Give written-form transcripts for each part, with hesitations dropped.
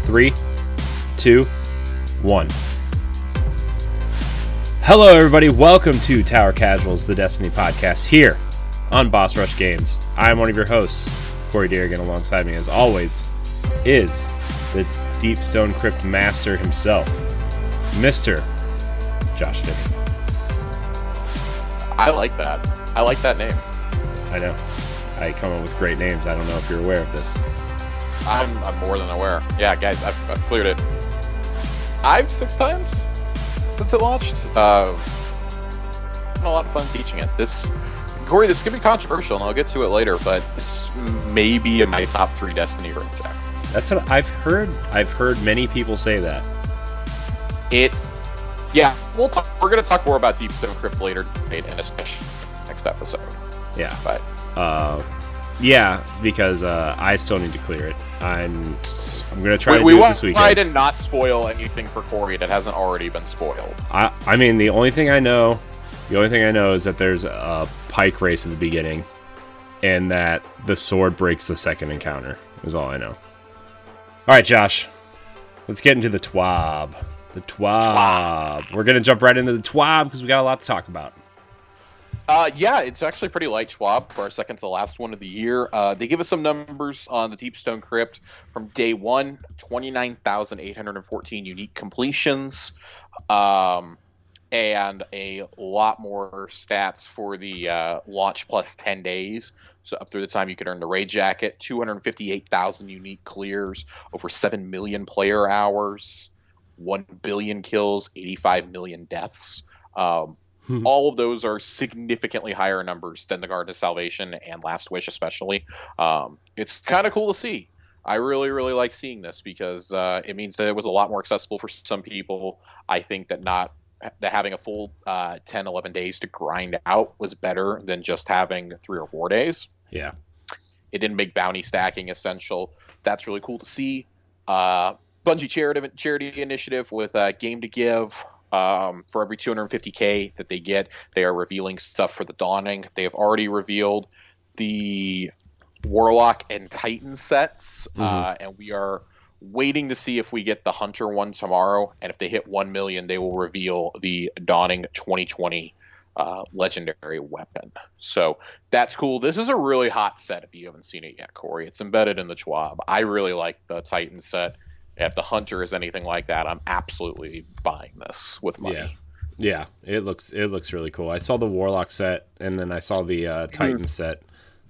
3, 2, 1. Hello, everybody. Welcome to Tower Casuals, the Destiny podcast here on Boss Rush Games. I'm one of your hosts, Corey Derrigan. Alongside me, as always, is the Deep Stone Crypt master himself, Mr. Josh Finney. I like that. I like that name. I know. I come up with great names. I don't know if you're aware of this. I'm more than aware. Yeah, guys, I've cleared it 6 times since it launched. Had a lot of fun teaching it. Corey, this could be controversial, and I'll get to it later, but this may be in my top 3 Destiny right there. That's what I've heard. I've heard many people say that. Yeah, we're going to talk more about Deep Stone Crypt later, and especially next episode. Yeah. But yeah, because I still need to clear it. I'm going to try to do it this weekend. We try to not spoil anything for Corey that hasn't already been spoiled. I mean, the only thing I know is that there's a pike race at the beginning, and that the sword breaks the second encounter, is all I know. All right, Josh, let's get into the TWAB. The TWAB. We're going to jump right into the TWAB because we got a lot to talk about. Yeah, it's actually pretty light Schwab for our second to last one of the year. They give us some numbers on the Deep Stone Crypt from day 1, 29,814 unique completions, and a lot more stats for the launch plus 10 days. So up through the time you could earn the raid jacket, 258,000 unique clears, over 7 million player hours, 1 billion kills, 85 million deaths. All of those are significantly higher numbers than the Garden of Salvation and Last Wish especially. It's kind of cool to see. I really, really like seeing this because it means that it was a lot more accessible for some people. I think that having a full 10, 11 days to grind out was better than just having 3 or 4 days. Yeah. It didn't make bounty stacking essential. That's really cool to see. Bungie charity initiative with Game to Give. For every 250k that they get, they are revealing stuff for the Dawning. They have already revealed the Warlock and Titan sets, and we are waiting to see if we get the Hunter one tomorrow. And if they hit 1 million, they will reveal the Dawning 2020 legendary weapon. So that's cool. This is a really hot set if you haven't seen it yet, Corey. It's embedded in the TWAB. I really like the Titan set. If the Hunter is anything like that, I'm absolutely buying this with money. Yeah, it looks really cool. I saw the Warlock set, and then I saw the Titan set.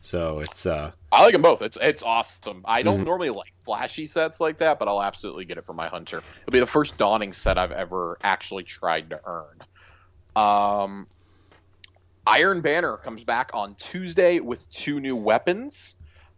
So it's I like them both. It's awesome. I don't normally like flashy sets like that, but I'll absolutely get it for my Hunter. It'll be the first Dawning set I've ever actually tried to earn. Iron Banner comes back on Tuesday with 2 new weapons.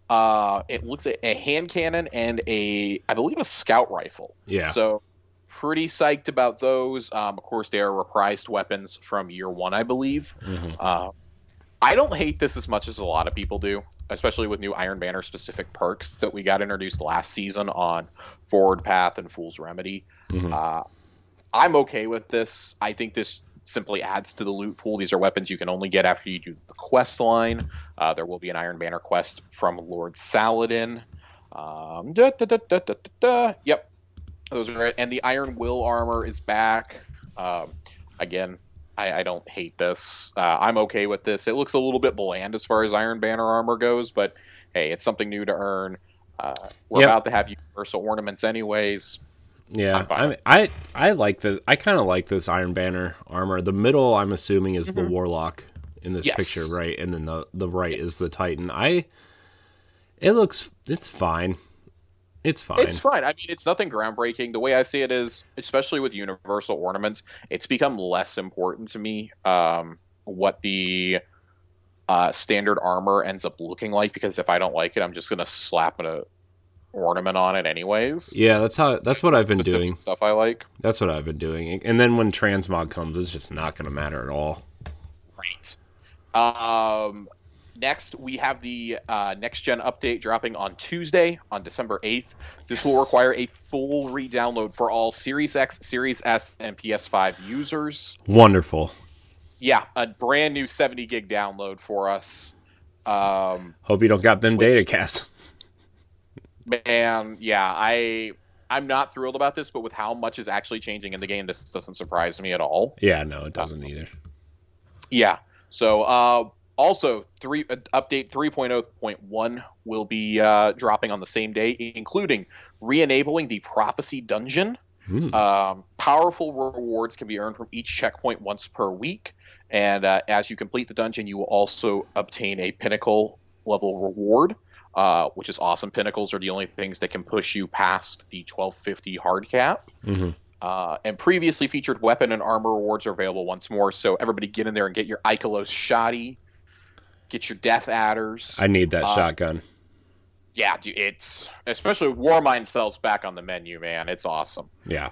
It looks at a hand cannon and I believe a scout rifle. Yeah. So pretty psyched about those. Of course, they are reprised weapons from year 1, I believe. I don't hate this as much as a lot of people do, especially with new Iron Banner specific perks that we got introduced last season on Forward Path and Fool's Remedy. I'm okay with this. I think this simply adds to the loot pool. These are weapons you can only get after you do the quest line. There will be an Iron Banner quest from Lord Saladin. Yep, those are it. And the Iron Will armor is back. Again, I don't hate this. I'm okay with this. It looks a little bit bland as far as Iron Banner armor goes, but hey, it's something new to earn. We're about to have universal ornaments anyways. Yeah, I like the. I kind of like this Iron Banner armor. The middle, I'm assuming, is the Warlock in this picture, right? And then the right is the Titan. It's fine. It's fine. It's fine. I mean, it's nothing groundbreaking. The way I see it is, especially with universal ornaments, it's become less important to me what the standard armor ends up looking like, because if I don't like it, I'm just going to slap a ornament on it anyways. Yeah, that's what I've been doing. Stuff I like. That's what I've been doing. And then when transmog comes, it's just not going to matter at all. Right. Next, we have the next gen update dropping on Tuesday, on December 8th. This will require a full re-download for all Series X, Series S, and PS5 users. Wonderful. Yeah, a brand new 70 gig download for us. Hope you don't got them data caps. Man, yeah, I'm not thrilled about this, but with how much is actually changing in the game, this doesn't surprise me at all. Yeah, no, it doesn't either. Yeah. So also update 3.0.1 will be dropping on the same day, including re-enabling the Prophecy Dungeon. Powerful rewards can be earned from each checkpoint once per week, and as you complete the dungeon, you will also obtain a pinnacle level reward, which is awesome. Pinnacles are the only things that can push you past the 1250 hard cap. And previously featured weapon and armor rewards are available once more, so everybody get in there and get your Ikelos Shoddy, get your Death Adders. I need that shotgun. Yeah, dude, it's especially Warmind sells back on the menu, man. It's awesome. Yeah.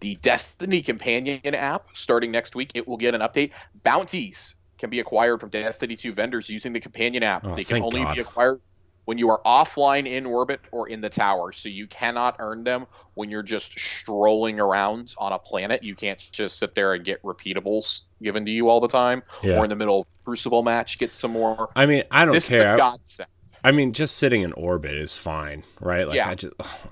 The Destiny Companion app, starting next week, it will get an update. Bounties can be acquired from Destiny 2 vendors using the Companion app. They can only be acquired when you are offline in orbit or in the tower, so you cannot earn them when you're just strolling around on a planet. You can't just sit there and get repeatables given to you all the time, or in the middle of Crucible match, get some more. I mean, I don't care. This is a godsend. I mean, just sitting in orbit is fine, right? Like,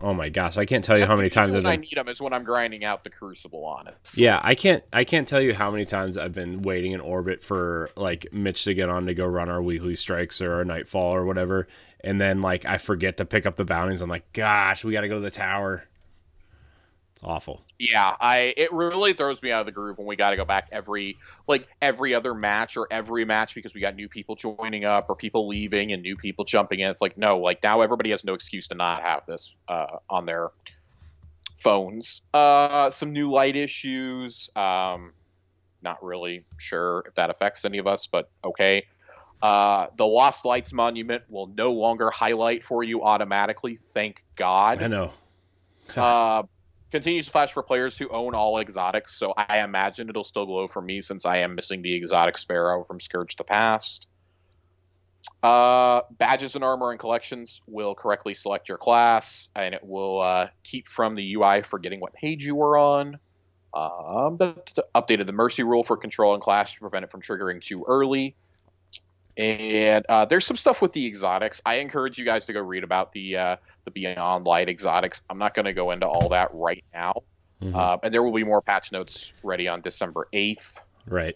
oh my gosh, I can't tell you how many times I need them is when I'm grinding out the Crucible on it. Yeah, I can't tell you how many times I've been waiting in orbit for like Mitch to get on to go run our weekly strikes or our nightfall or whatever, and then like I forget to pick up the bounties. I'm like, gosh, we got to go to the tower. It's awful. Yeah, it really throws me out of the groove when we got to go back every other match or every match because we got new people joining up or people leaving and new people jumping in. It's like, no, like now everybody has no excuse to not have this on their phones. Some new light issues. Not really sure if that affects any of us, but okay. The Lost Lights Monument will no longer highlight for you automatically. Thank God. I know. Continues to flash for players who own all exotics, so I imagine it'll still glow for me since I am missing the exotic Sparrow from Scourge the Past. Badges and armor and collections will correctly select your class, and it will keep from the UI forgetting what page you were on. Updated the Mercy rule for control and class to prevent it from triggering too early. And there's some stuff with the exotics. I encourage you guys to go read about the Beyond Light exotics. I'm not going to go into all that right now. And there will be more patch notes ready on December 8th. Right.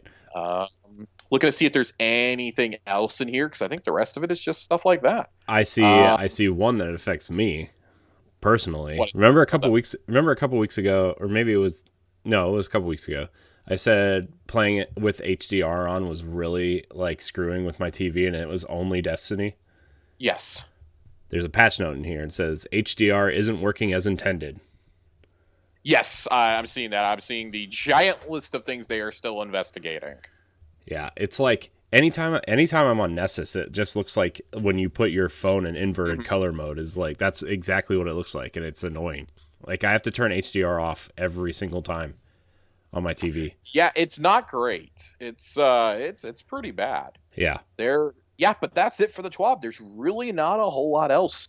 Looking to see if there's anything else in here, because I think the rest of it is just stuff like that. I see one that affects me personally. Remember a couple weeks ago, or maybe it was a couple weeks ago. I said playing it with HDR on was really like screwing with my TV, and it was only Destiny. Yes. There's a patch note in here. It says HDR isn't working as intended. Yes, I'm seeing that. I'm seeing the giant list of things they are still investigating. Yeah, it's like anytime I'm on Nessus, it just looks like when you put your phone in inverted color mode is like that's exactly what it looks like, and it's annoying. Like I have to turn HDR off every single time on my TV. Yeah, it's not great. It's pretty bad. Yeah. But that's it for the TWAB. There's really not a whole lot else.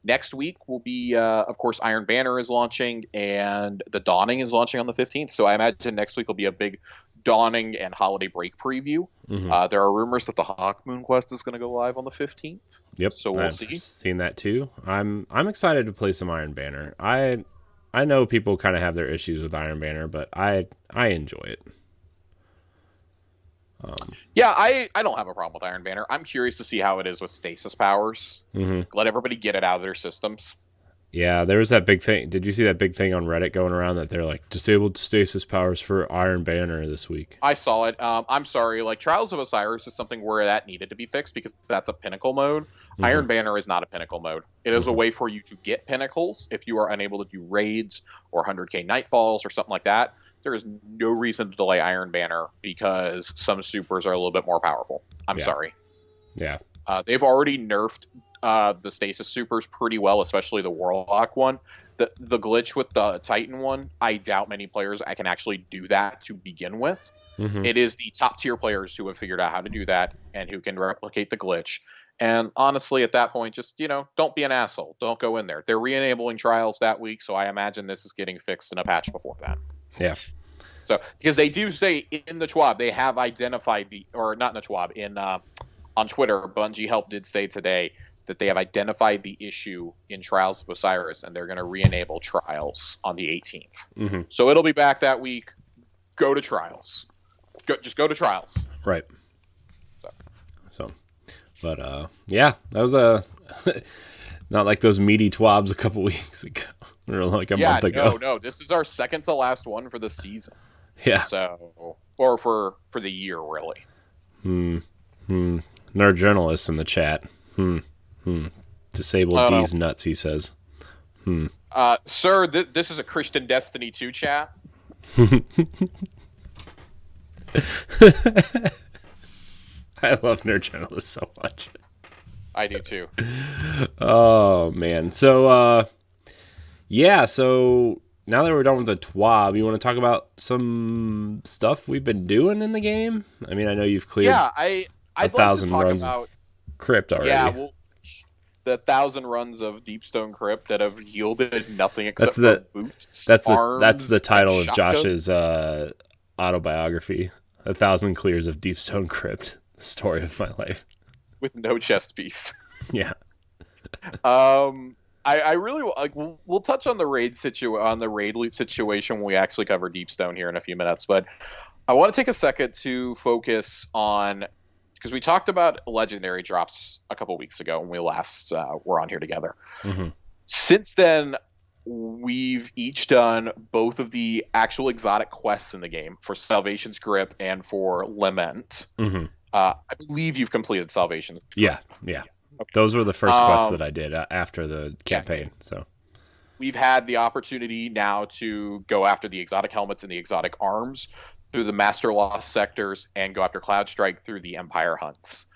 Next week will be, of course, Iron Banner is launching, and the Dawning is launching on the 15th. So I imagine next week will be a big Dawning and Holiday Break preview. There are rumors that the Hawkmoon Quest is going to go live on the 15th. Yep. So we'll I've see. Seen that too. I'm excited to play some Iron Banner. I know people kind of have their issues with Iron Banner, but I enjoy it. I don't have a problem with Iron Banner. I'm curious to see how it is with stasis powers. Let everybody get it out of their systems. Yeah, there was that big thing. Did you see that big thing on Reddit going around that they're like, disabled stasis powers for Iron Banner this week? I saw it. I'm sorry. Like, Trials of Osiris is something where that needed to be fixed because that's a pinnacle mode. Iron Banner is not a pinnacle mode. It is a way for you to get pinnacles if you are unable to do raids or 100k nightfalls or something like that. There is no reason to delay Iron Banner because some supers are a little bit more powerful. I'm sorry. Yeah. They've already nerfed the stasis supers pretty well, especially the Warlock one. The glitch with the Titan one, I doubt many players I can actually do that to begin with. It is the top tier players who have figured out how to do that and who can replicate the glitch. And honestly, at that point, just, don't be an asshole. Don't go in there. They're re-enabling trials that week, so I imagine this is getting fixed in a patch before that. Yeah. So, because they do say in the TWAB, they have identified or not in the TWAB, on Twitter, Bungie Help did say today that they have identified the issue in Trials of Osiris, and they're going to re-enable Trials on the 18th. Mm-hmm. So it'll be back that week. Go to Trials. Just go to Trials. Right. So, but yeah, that was not like those meaty twabs a couple weeks ago, or like a month ago. No, this is our second to last one for the season. Yeah. So, or for the year, really. Nerd journalists in the chat. Disable D's nuts, he says. Sir, this is a Christian Destiny 2 chat. I love nerd journalists so much. I do too. Oh man. So yeah, so now that we're done with the TWAB, you want to talk about some stuff we've been doing in the game? I mean, I know you've cleared I'd 1,000 like to runs talk about Crypt already. Yeah, well, the 1,000 runs of Deep Stone Crypt that have yielded nothing except for boots. That's arms, the title of shotguns. Josh's autobiography. 1,000 clears of Deep Stone Crypt. The story of my life. With no chest piece. Yeah. I really like. We'll touch on the raid loot situation when we actually cover Deep Stone here in a few minutes. But I want to take a second to focus on, because we talked about legendary drops a couple weeks ago when we last were on here together. Mm-hmm. Since then, we've each done both of the actual exotic quests in the game for Salvation's Grip and for Lament. Mm-hmm. I believe you've completed Salvation's Grip. Yeah. Okay. Those were the first quests that I did after the campaign. So we've had the opportunity now to go after the exotic helmets and the exotic arms through the Master Lost sectors and go after Cloud Strike through the Empire Hunts.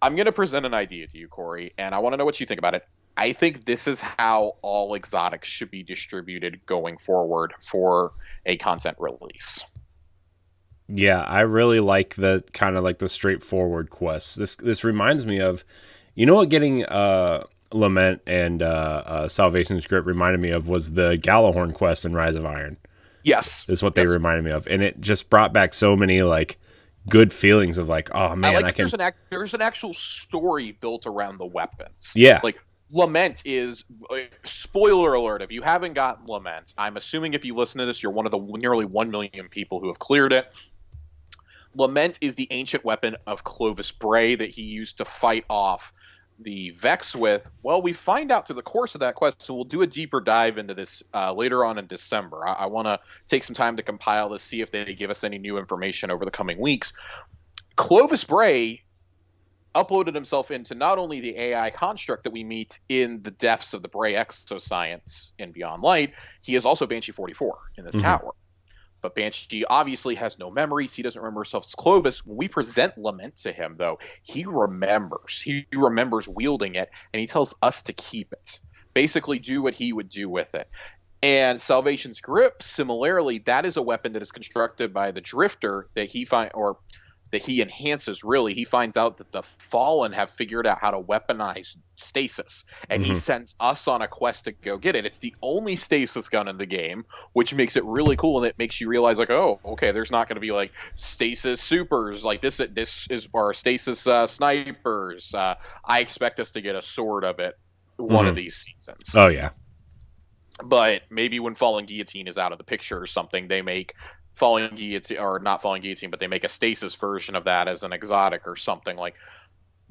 I'm going to present an idea to you, Corey, and I want to know what you think about it. I think this is how all exotics should be distributed going forward for a content release. yeah, I really like the kind of like the straightforward quests. This reminds me of, you know what, getting Lament and Salvation's Grip reminded me of was the Gallahorn quest in Rise of Iron. Yes, is what they reminded me of, and it just brought back so many like good feelings of like, oh man, I can. There's an actual story built around the weapons. Yeah, like Lament is, spoiler alert, if you haven't gotten Lament, I'm assuming if you listen to this, you're one of the nearly 1 million people who have cleared it. Lament is the ancient weapon of Clovis Bray that he used to fight off the Vex with. Well, we find out through the course of that quest, so we'll do a deeper dive into this later on in December. I want to take some time to compile this, see if they give us any new information over the coming weeks. Clovis Bray uploaded himself into not only the AI construct that we meet in the depths of the Bray exoscience in Beyond Light, he is also Banshee-44 in the tower. But Banshee obviously has no memories. He doesn't remember himself as Clovis. When we present Lament to him, though, he remembers. He remembers wielding it, and he tells us to keep it. Basically, do what he would do with it. And Salvation's Grip, similarly, that is a weapon that is constructed by the Drifter that he enhances, really. He finds out that the Fallen have figured out how to weaponize stasis, and he sends us on a quest to go get it. It's the only stasis gun in the game, which makes it really cool, and it makes you realize, like, oh, okay, there's not going to be, like, stasis supers, like this is our stasis snipers. I expect us to get a sword of it one of these seasons. Oh, yeah. But maybe when Fallen Guillotine is out of the picture or something, they make Falling Guillotine, or not Falling Guillotine, but they make a stasis version of that as an exotic or something. Like,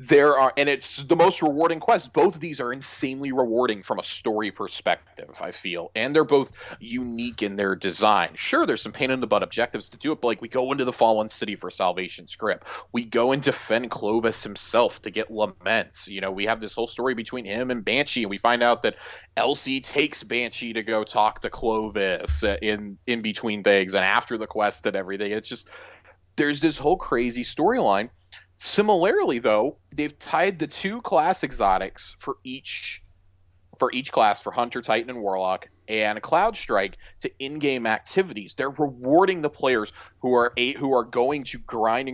and it's the most rewarding quest. Both of these are insanely rewarding from a story perspective, I feel, and they're both unique in their design. Sure, there's some pain in the butt objectives to do it, but like, we go into the Fallen City for Salvation's Grip. We go and defend Clovis himself to get Lament. You know, we have this whole story between him and Banshee, and we find out that Elsie takes Banshee to go talk to Clovis in between things and after the quest and everything. It's just, there's this whole crazy storyline. Similarly, though, they've tied the two class exotics for each class, for Hunter, Titan, and Warlock, and Cloud Strike, to in-game activities. They're rewarding the players who are going to grind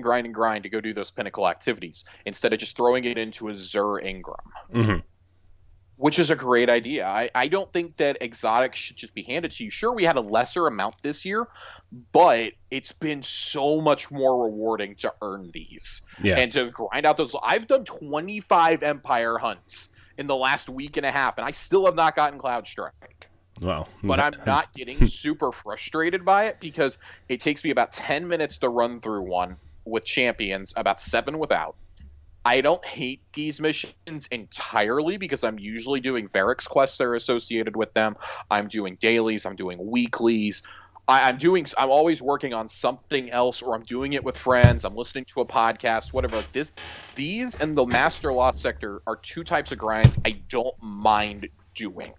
to go do those pinnacle activities instead of just throwing it into a Zur Ingram. which is a great idea. I don't think that exotics should just be handed to you. Sure, we had a lesser amount this year, but it's been so much more rewarding to earn these Yeah. and to grind out those. I've done 25 Empire hunts in the last week and a half, and I still have not gotten Cloud Strike. Wow. But I'm not getting super frustrated by it because it takes me about 10 minutes to run through one with champions, about 7 without. I don't hate these missions entirely because I'm usually doing Varix quests that are associated with them. I'm doing dailies. I'm doing weeklies. I'm always working on something else, or I'm doing it with friends. I'm listening to a podcast, whatever. These and the Master Lost Sector are 2 types of grinds I don't mind doing.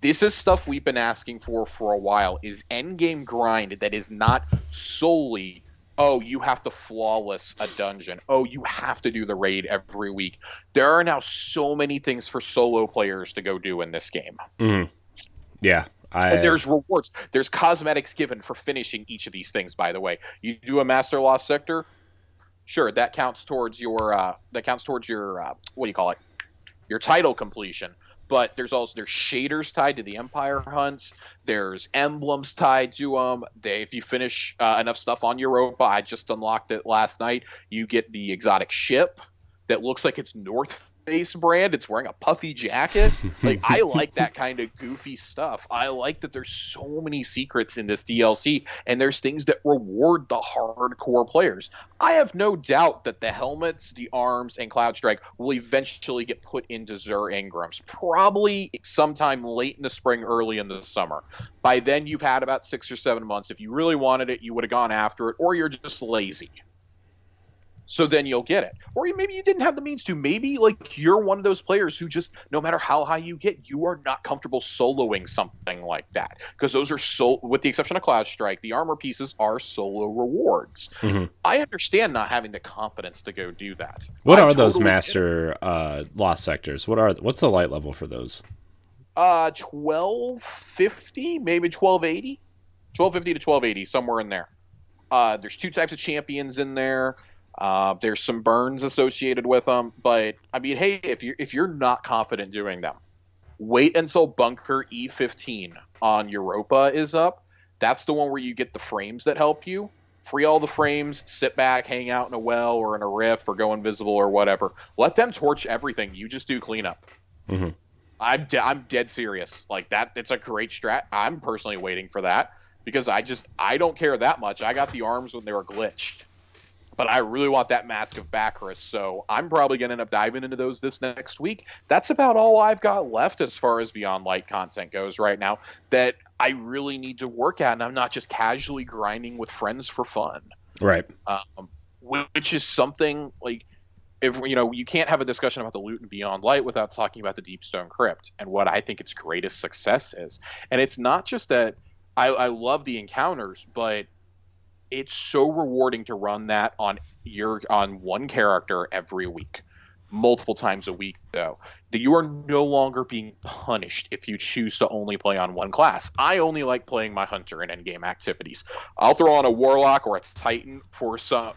This is stuff we've been asking for a while, is endgame grind that is not solely, oh, you have to flawless a dungeon. Oh, you have to do the raid every week. There are now so many things for solo players to go do in this game. Mm. Yeah. And there's rewards. There's cosmetics given for finishing each of these things, by the way. You do a Master Lost Sector, sure, that counts towards your what do you call it? Your title completion. But there's shaders tied to the Empire hunts. There's emblems tied to them. If you finish enough stuff on Europa, I just unlocked it last night, you get the exotic ship that looks like it's North Face brand. It's wearing a puffy jacket. Like, I like that kind of goofy stuff. I like that there's so many secrets in this DLC, and there's things that reward the hardcore players. I have no doubt that the helmets, the arms, and Cloud Strike will eventually get put into Zur Ingrams, probably sometime late in the spring, early in the summer. By then, you've had about 6 or 7 months. If you really wanted it, you would have gone after it, or you're just lazy. So then you'll get it. Or maybe you didn't have the means to. Maybe, like, you're one of those players who just, no matter how high you get, you are not comfortable soloing something like that. Because those are, with the exception of Cloud Strike, the armor pieces are solo rewards. Mm-hmm. I understand not having the confidence to go do that. What are those Master Lost Sectors? What's the light level for those? 1250, maybe 1280. 1250 to 1280, somewhere in there. There's 2 types of champions in there. There's some burns associated with them, but I mean, hey, if you're not confident doing them, wait until Bunker E15 on Europa is up. That's the one where you get the frames that help you. Free all the frames, sit back, hang out in a well or in a rift or go invisible or whatever. Let them torch everything. You just do cleanup. Mm-hmm. I'm dead serious. Like that, it's a great strat. I'm personally waiting for that because I don't care that much. I got the arms when they were glitched. But I really want that Mask of Bacchus, so I'm probably going to end up diving into those this next week. That's about all I've got left as far as Beyond Light content goes right now that I really need to work at, and I'm not just casually grinding with friends for fun. Right. Which is something, like, if you can't have a discussion about the loot in Beyond Light without talking about the Deep Stone Crypt and what I think its greatest success is. And it's not just that I love the encounters, but it's so rewarding to run that on one character every week, multiple times a week, though, that you are no longer being punished if you choose to only play on one class. I only like playing my hunter in endgame activities. I'll throw on a warlock or a titan for some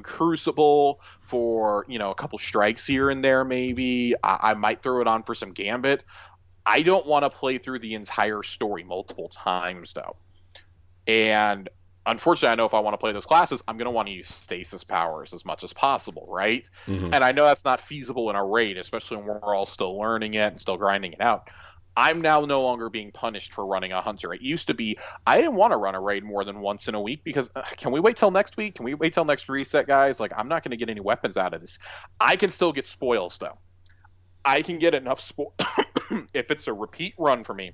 crucible, for a couple strikes here and there. Maybe I might throw it on for some gambit. I don't want to play through the entire story multiple times, though, and unfortunately, I know if I want to play those classes, I'm going to want to use stasis powers as much as possible, right? Mm-hmm. And I know that's not feasible in a raid, especially when we're all still learning it and still grinding it out. I'm now no longer being punished for running a hunter. It used to be I didn't want to run a raid more than once in a week because can we wait till next week? Can we wait till next reset, guys? Like, I'm not going to get any weapons out of this. I can still get spoils, though. I can get enough if it's a repeat run for me.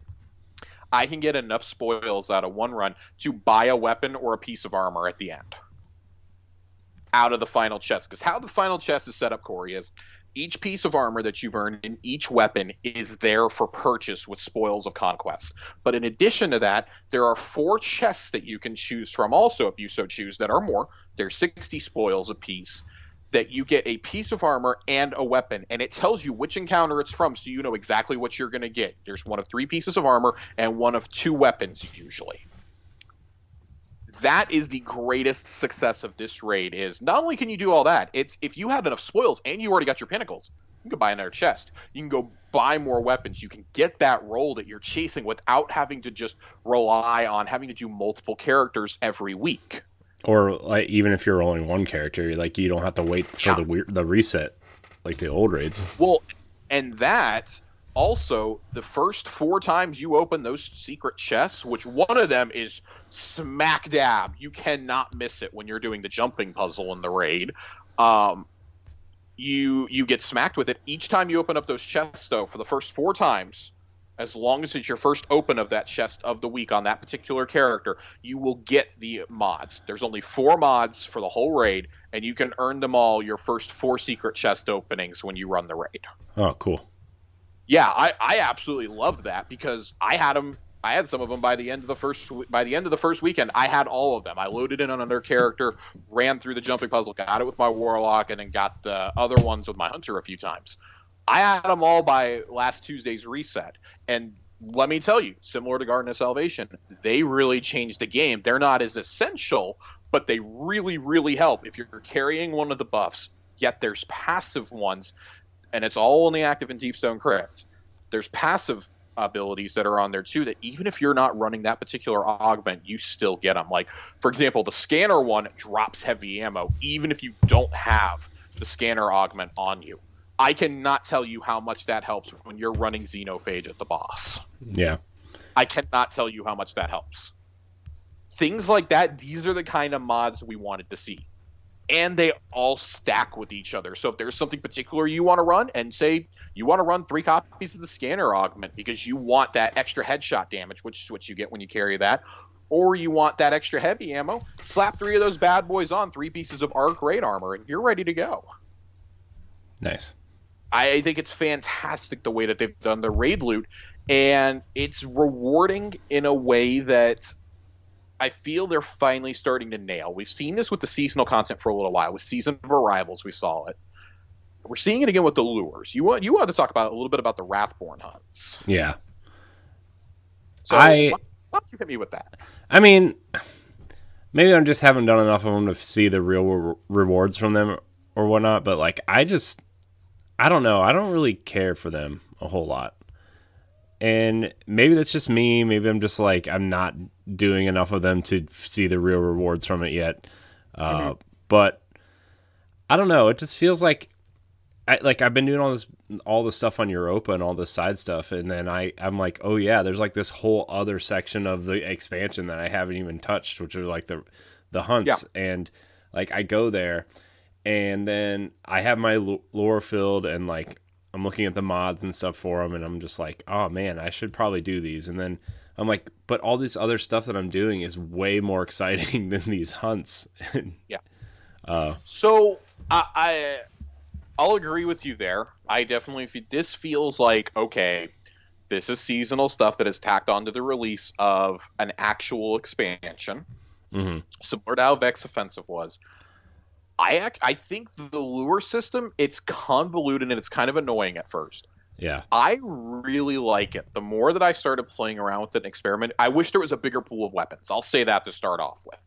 I can get enough spoils out of one run to buy a weapon or a piece of armor at the end out of the final chest. Because how the final chest is set up, Corey, is each piece of armor that you've earned in each weapon is there for purchase with spoils of conquest. But in addition to that, there are 4 chests that you can choose from also, if you so choose, that are more. There's 60 spoils apiece. That you get a piece of armor and a weapon, and it tells you which encounter it's from, so you know exactly what you're going to get. There's one of 3 pieces of armor and one of 2 weapons, usually. that is the greatest success of this raid. Is not only can you do all that, it's if you had enough spoils and you already got your pinnacles, you can buy another chest. You can go buy more weapons. You can get that roll that you're chasing without having to just rely on having to do multiple characters every week. Or like even if you're rolling one character, like you don't have to wait for the reset like the old raids. Well, and that also, the first 4 times you open those secret chests, which one of them is smack dab, you cannot miss it when you're doing the jumping puzzle in the raid. You get smacked with it each time you open up those chests. Though for the first 4 times, as long as it's your first open of that chest of the week on that particular character, you will get the mods. There's only 4 mods for the whole raid, and you can earn them all your first 4 secret chest openings when you run the raid. Oh, cool. Yeah, I absolutely loved that because I had them. I had some of them by the end of the first weekend. I had all of them. I loaded in on another character, ran through the jumping puzzle, got it with my warlock, and then got the other ones with my hunter a few times. I had them all by last Tuesday's reset, and let me tell you, similar to Garden of Salvation, they really changed the game. They're not as essential, but they really, really help if you're carrying one of the buffs. Yet there's passive ones. And it's all only active in Deep Stone Crypt. There's passive abilities that are on there too that even if you're not running that particular augment, you still get them. Like, for example, the scanner one drops heavy ammo even if you don't have the scanner augment on you. I cannot tell you how much that helps when you're running Xenophage at the boss. Yeah. I cannot tell you how much that helps. Things like that, these are the kind of mods we wanted to see. And they all stack with each other. So if there's something particular you want to run, and say you want to run 3 copies of the scanner augment because you want that extra headshot damage, which is what you get when you carry that, or you want that extra heavy ammo, slap 3 of those bad boys on, 3 pieces of arc raid armor, and you're ready to go. Nice. I think it's fantastic the way that they've done the raid loot, and it's rewarding in a way that I feel they're finally starting to nail. We've seen this with the seasonal content for a little while. With Season of Arrivals, we saw it. We're seeing it again with the lures. You want to talk about a little bit about the Wrathborn Hunts. Yeah. So why don't you hit me with that? I mean, maybe I just haven't done enough of them to see the real rewards from them or whatnot, but like I don't know. I don't really care for them a whole lot. And maybe that's just me. Maybe I'm just like, I'm not doing enough of them to see the real rewards from it yet. But I don't know. It just feels like I've been doing all this stuff on Europa and all this side stuff. And then I'm like, oh yeah, there's like this whole other section of the expansion that I haven't even touched, which are like the hunts. Yeah. And like, I go there and then I have my lore filled and like, I'm looking at the mods and stuff for them, and I'm just like, oh man, I should probably do these. And then I'm like, but all this other stuff that I'm doing is way more exciting than these hunts. Yeah. So I'll agree with you there. I definitely, this feels like, okay, this is seasonal stuff that is tacked onto the release of an actual expansion, similar to how Vex Offensive was. I think the lure system, it's convoluted and it's kind of annoying at first. Yeah. I really like it. The more that I started playing around with it and experiment, I wish there was a bigger pool of weapons. I'll say that to start off with.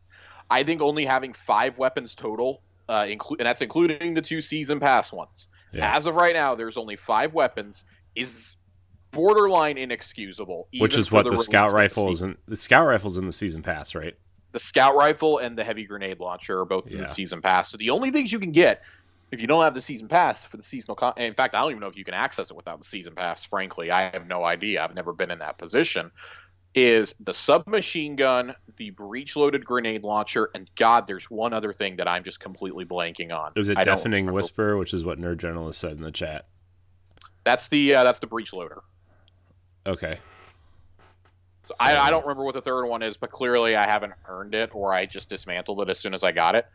I think only having 5 weapons total, and that's including the 2 season pass ones. Yeah. As of right now, there's only 5 weapons, is borderline inexcusable. Which is what the scout rifle is. The scout rifle's in the season pass, right? The scout rifle and the heavy grenade launcher are both in the season pass. So the only things you can get if you don't have the season pass for the seasonal in fact, I don't even know if you can access it without the season pass, frankly. I have no idea. I've never been in that position. Is the submachine gun, the breech-loaded grenade launcher, and God, there's one other thing that I'm just completely blanking on. Is it Deafening Whisper, which is what Nerd Journalist said in the chat? That's the breech loader. Okay. So I don't remember what the third one is, but clearly I haven't earned it, or I just dismantled it as soon as I got it.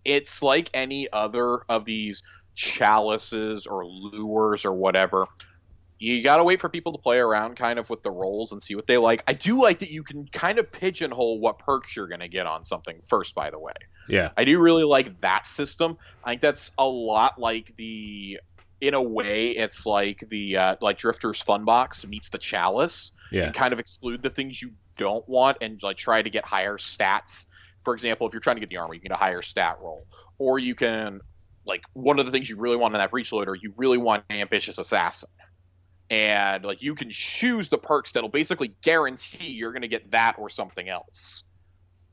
It's like any other of these chalices or lures or whatever. You got to wait for people to play around kind of with the rolls and see what they like. I do like that you can kind of pigeonhole what perks you're going to get on something first, by the way. Yeah. I do really like that system. I think that's a lot like in a way, it's like the like Drifter's Fun Box meets the Chalice. Yeah. And kind of exclude the things you don't want and like try to get higher stats. For example, if you're trying to get the armor, you can get a higher stat roll, or you can like one of the things you really want in that breach loader, you really want an ambitious assassin. And like you can choose the perks that'll basically guarantee you're going to get that or something else.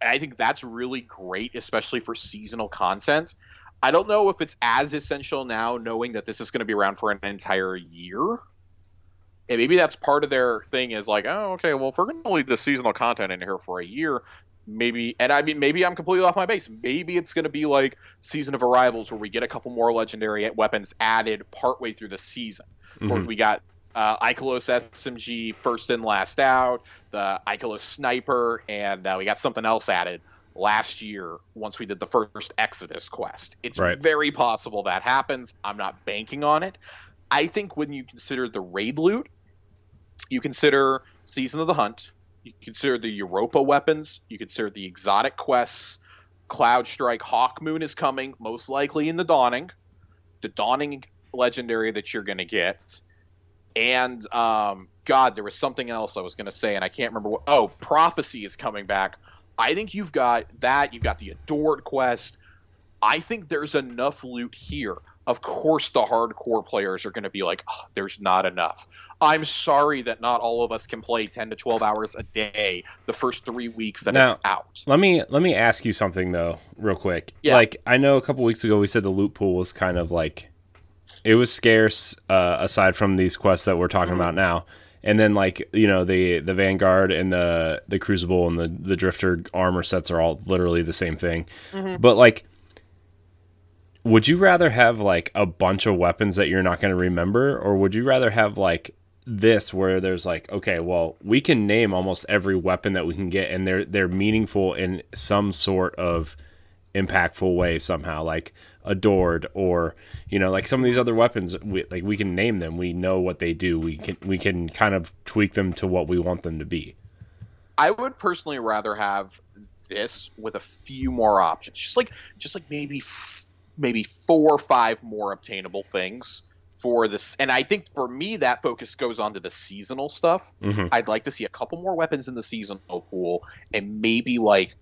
And I think that's really great, especially for seasonal content. I don't know if it's as essential now, knowing that this is going to be around for an entire year. And maybe that's part of their thing is like, oh, okay, well, if we're going to leave the seasonal content in here for a year, maybe, and I mean, maybe I'm completely off my base. Maybe it's going to be like Season of Arrivals, where we get a couple more legendary weapons added partway through the season. Where we got Ikelos SMG first in, last out, the Ikelos Sniper, and we got something else added last year once we did the first Exodus quest. It's very possible that happens. I'm not banking on it. I think when you consider the raid loot, you consider Season of the Hunt, you consider the Europa weapons, you consider the exotic quests, Cloud Strike, Hawkmoon is coming, most likely in the Dawning legendary that you're going to get. And, God, there was something else I was going to say, and I can't remember what. Oh, Prophecy is coming back. I think you've got that. You've got the Adored quest. I think there's enough loot here. Of course, the hardcore players are going to be like, oh, there's not enough. I'm sorry that not all of us can play 10 to 12 hours a day the first 3 weeks that it's out. Let me ask you something, though, real quick. Yeah. Like, I know a couple weeks ago we said the loot pool was kind of like, it was scarce aside from these quests that we're talking about now. And then, like, you know, the Vanguard and the Crucible and the Drifter armor sets are all literally the same thing. But, like, would you rather have, like, a bunch of weapons that you're not going to remember? Or would you rather have, like, this where there's, like, okay, well, we can name almost every weapon that we can get, and they're meaningful in some sort of impactful way somehow, like Adored, or, you know, like some of these other weapons, we can name them, we know what they do, we can kind of tweak them to what we want them to be. I would personally rather have this with a few more options, just like maybe 4 or 5 more obtainable things for this. And I think for me that focus goes on to the seasonal stuff. I'd like to see a couple more weapons in the seasonal pool, and maybe like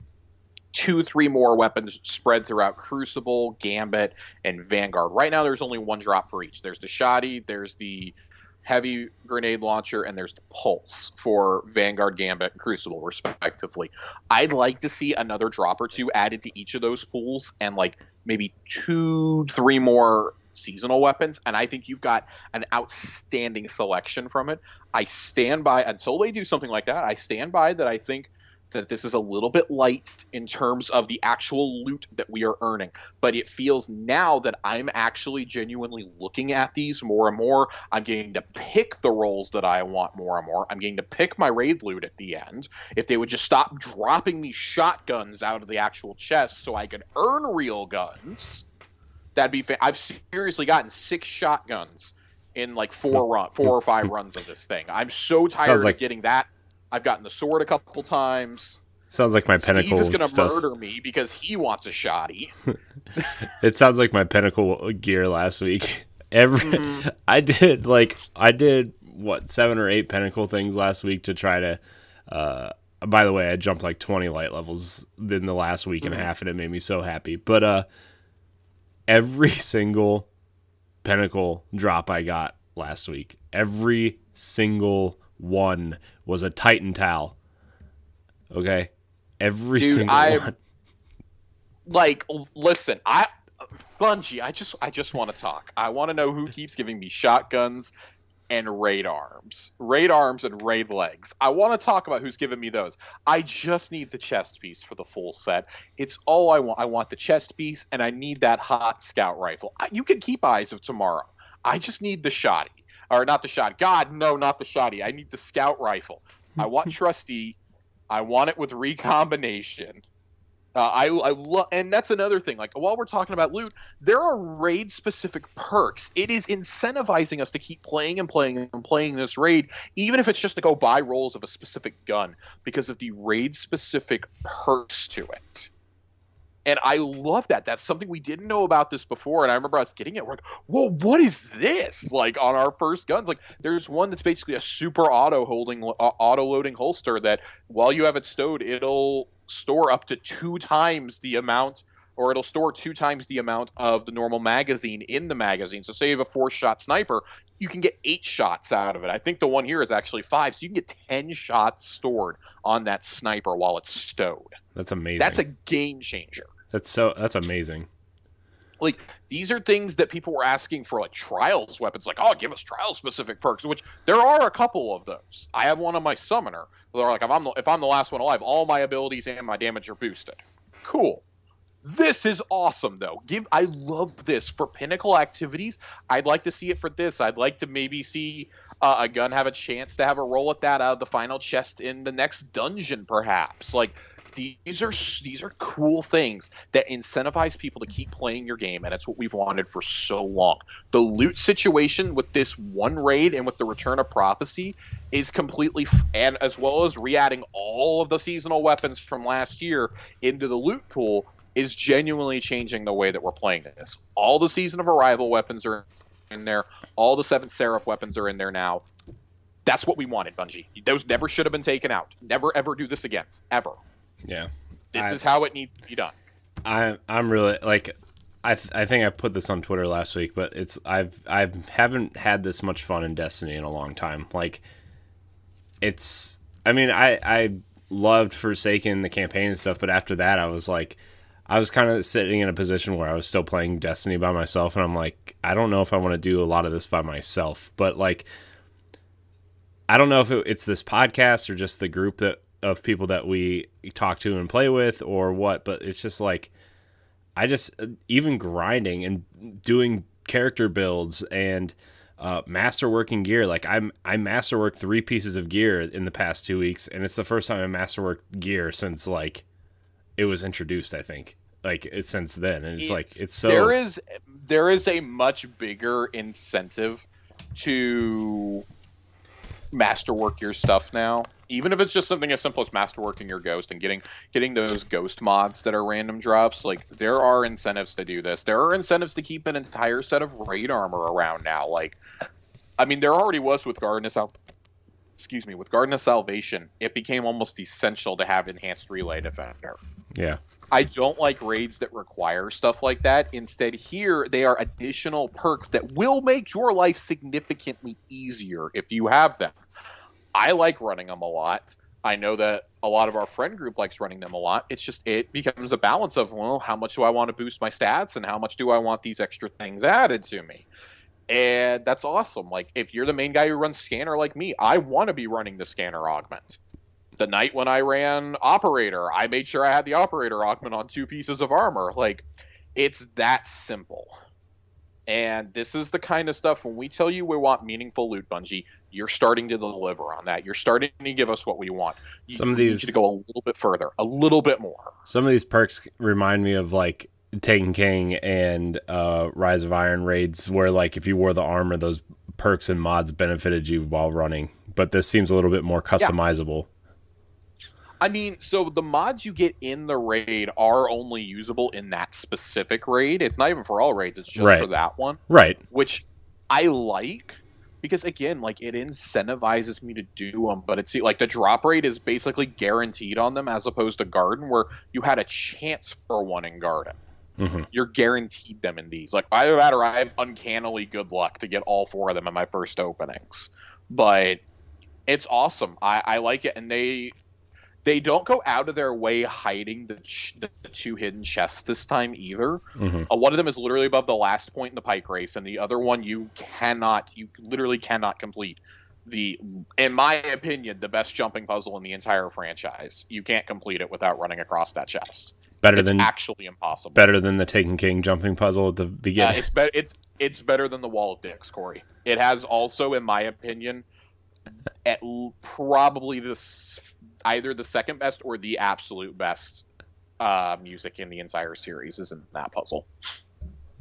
2-3 more weapons spread throughout Crucible, Gambit, and Vanguard. Right now there's only 1 drop for each. There's the Shoddy, there's the Heavy Grenade Launcher, and there's the Pulse for Vanguard, Gambit, and Crucible, respectively. I'd like to see another drop or 2 added to each of those pools, and like maybe 2-3 more seasonal weapons, and I think you've got an outstanding selection from it. I stand by, until they do something like that, I stand by that I think that this is a little bit light in terms of the actual loot that we are earning. But it feels now that I'm actually genuinely looking at these more and more. I'm getting to pick the roles that I want more and more. I'm getting to pick my raid loot at the end. If they would just stop dropping me shotguns out of the actual chest so I could earn real guns, that'd be I've seriously gotten 6 shotguns in like 4 or 5 runs of this thing. I'm so tired of getting that. I've gotten the sword a couple times. Sounds like my Pinnacle Steve is going to murder me because he wants a shoddy. It sounds like my Pinnacle gear last week. I did 7 or 8 Pinnacle things last week to try to. By the way, I jumped like 20 light levels in the last week and a half, and it made me so happy. But every single Pinnacle drop I got last week, every single one was a Titan Towel. Okay? Every single one. Like, listen, Bungie, I just want to talk. I want to know who keeps giving me shotguns and raid arms and raid legs. I want to talk about who's giving me those. I just need the chest piece for the full set. It's all I want. I want the chest piece, and I need that hot scout rifle. You can keep Eyes of Tomorrow. I just need the shoddy. Or not the shot. God, no, not the shoddy. I need the scout rifle. I want Trusty. I want it with recombination. I love, and that's another thing. Like, while we're talking about loot, there are raid specific perks. It is incentivizing us to keep playing and playing and playing this raid, even if it's just to go buy rolls of a specific gun, because of the raid specific perks to it. And I love that. That's something we didn't know about this before. And I remember us getting it. We're like, whoa, what is this? Like on our first guns, like there's one that's basically a super auto loading holster that while you have it stowed, it'll store up to 2 times the amount, or it'll store 2 times the amount of the normal magazine in the magazine. So say you have a 4-shot sniper, you can get 8 shots out of it. I think the one here is actually 5. So you can get 10 shots stored on that sniper while it's stowed. That's amazing. That's a game changer. That's amazing. Like, these are things that people were asking for, like trials weapons. Like, oh, give us trial specific perks, which there are a couple of those. I have one on my summoner. They're like, if I'm the last one alive, all my abilities and my damage are boosted. Cool. This is awesome, though. I love this for pinnacle activities. I'd like to see it for this. I'd like to maybe see a gun have a chance to have a roll at that out of the final chest in the next dungeon, perhaps. Like, these are cool things that incentivize people to keep playing your game, and it's what we've wanted for so long. The loot situation with this one raid and with the Return of Prophecy is completely, and as well as re-adding all of the seasonal weapons from last year into the loot pool, is genuinely changing the way that we're playing this. All the Season of Arrival weapons are in there. All the 7th Seraph weapons are in there now. That's what we wanted, Bungie. Those never should have been taken out. Never, ever do this again. Ever. Yeah. This is how it needs to be done. I'm really, like, I think I put this on Twitter last week, but I haven't had this much fun in Destiny in a long time. Like, I loved Forsaken, the campaign and stuff, but after that I was kind of sitting in a position where I was still playing Destiny by myself, and I'm like, I don't know if I want to do a lot of this by myself. But, like, I don't know if it's this podcast or just the group of people that we talk to and play with or what, but it's just like, even grinding and doing character builds and masterworking gear. Like, I masterworked 3 pieces of gear in the past 2 weeks, and it's the first time I masterworked gear since, like, it was introduced, I think, like, since then. And it's so there is a much bigger incentive to masterwork your stuff now, even if it's just something as simple as masterworking your ghost and getting those ghost mods that are random drops. Like, there are incentives to do this. There are incentives to keep an entire set of raid armor around now. Like, I mean, there already was with Garden of Salvation. It became almost essential to have enhanced relay defender. Yeah. I don't like raids that require stuff like that. Instead, here, they are additional perks that will make your life significantly easier if you have them. I like running them a lot. I know that a lot of our friend group likes running them a lot. It's just, it becomes a balance of, well, how much do I want to boost my stats and how much do I want these extra things added to me? And that's awesome. Like, if you're the main guy who runs scanner like me, I want to be running the scanner augment. The night when I ran operator, I made sure I had the operator augment on 2 pieces of armor. Like, it's that simple. And this is the kind of stuff, when we tell you we want meaningful loot, Bungie, you're starting to deliver on that. You're starting to give us what we want. We need you to go a little bit further, a little bit more. Some of these perks remind me of, like, Taken King and Rise of Iron raids, where, like, if you wore the armor, those perks and mods benefited you while running. But this seems a little bit more customizable. Yeah. I mean, so the mods you get in the raid are only usable in that specific raid. It's not even for all raids. It's just for that one. Right. Which I like because, again, like, it incentivizes me to do them. But it's like the drop rate is basically guaranteed on them, as opposed to Garden, where you had a chance for one in Garden. Mm-hmm. You're guaranteed them in these. Like, either that or I have uncannily good luck to get all 4 of them in my first openings. But it's awesome. I like it. And they don't go out of their way hiding the 2 hidden chests this time either. Mm-hmm. One of them is literally above the last point in the pike race, and the other one you literally cannot complete. In my opinion, the best jumping puzzle in the entire franchise. You can't complete it without running across that chest. It's actually impossible. Better than the Taken King jumping puzzle at the beginning. It's better than the Wall of Dicks, Corey. It has also, in my opinion, probably either the second best or the absolute best music in the entire series is in that puzzle.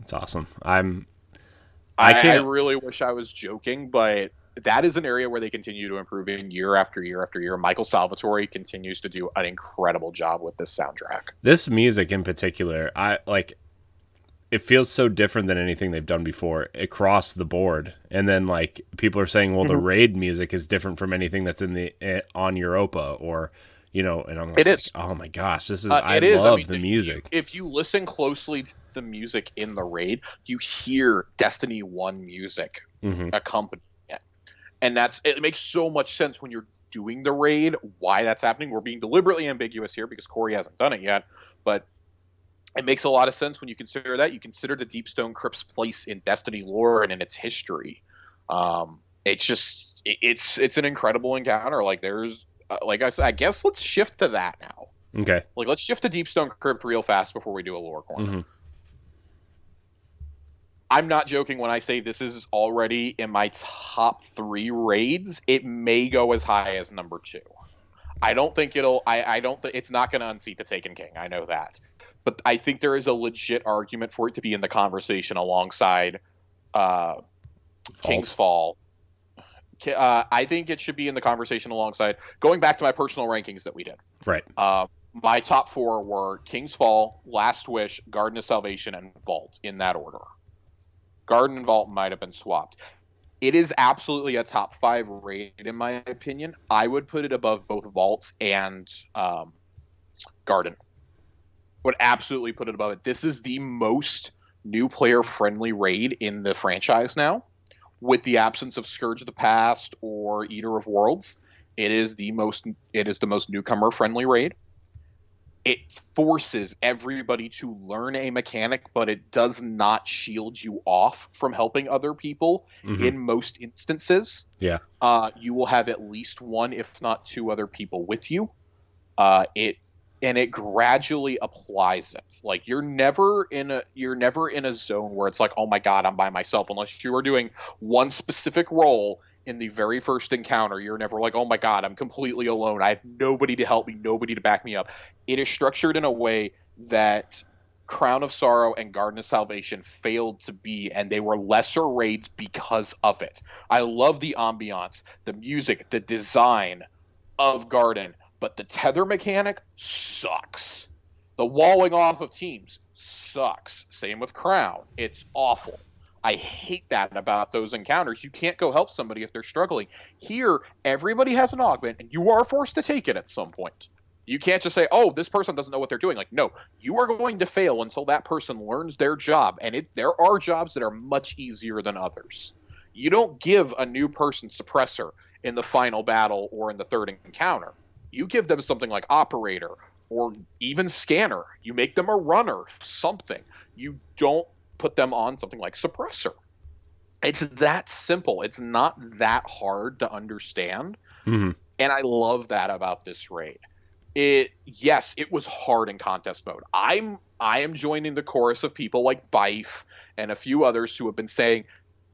It's awesome. I really wish I was joking, but that is an area where they continue to improve in year after year after year. Michael Salvatore continues to do an incredible job with this soundtrack. This music in particular, it feels so different than anything they've done before across the board. And then like people are saying, well, the raid music is different from anything that's on Europa, or and I'm like, it is. Oh my gosh, this is I love the music. If you listen closely to the music in the raid, you hear Destiny 1 music accompanying it. And it makes so much sense when you're doing the raid why that's happening. We're being deliberately ambiguous here because Corey hasn't done it yet, but it makes a lot of sense when you consider that. You consider the Deep Stone Crypt's place in Destiny lore and in its history. It's an incredible encounter. Like there's, like I said, I guess let's shift to that now. Okay. Like let's shift to Deep Stone Crypt real fast before we do a lore corner. I'm not joking when I say this is already in my top 3 raids. It may go as high as number 2. I don't think it's not going to unseat the Taken King. I know that. But I think there is a legit argument for it to be in the conversation alongside King's Fall. I think it should be in the conversation alongside, going back to my personal rankings that we did. Right. My top 4 were King's Fall, Last Wish, Garden of Salvation, and Vault, in that order. Garden and Vault might have been swapped. It is absolutely a top 5 raid, in my opinion. I would put it above both Vault and Garden. Would absolutely put it above it. This is the most new player friendly raid in the franchise now, with the absence of Scourge of the Past or Eater of Worlds. It is the most newcomer friendly raid. It forces everybody to learn a mechanic, but it does not shield you off from helping other people in most instances. Yeah. You will have at least 1, if not 2 other people with you. It gradually applies it. Like you're never in a zone where it's like, oh my god, I'm by myself, unless you are doing one specific role in the very first encounter. You're never like, oh my god, I'm completely alone. I have nobody to help me, nobody to back me up. It is structured in a way that Crown of Sorrow and Garden of Salvation failed to be, and they were lesser raids because of it. I love the ambiance, the music, the design of Garden, but the tether mechanic sucks. The walling off of teams sucks. Same with Crown. It's awful. I hate that about those encounters. You can't go help somebody if they're struggling. Here, everybody has an augment, and you are forced to take it at some point. You can't just say, oh, this person doesn't know what they're doing. Like, no, you are going to fail until that person learns their job, and there are jobs that are much easier than others. You don't give a new person suppressor in the final battle or in the third encounter. You give them something like Operator or even Scanner. You make them a runner, something. You don't put them on something like Suppressor. It's that simple. It's not that hard to understand. And I love that about this raid. Yes, it was hard in contest mode. I am joining the chorus of people like Bife and a few others who have been saying,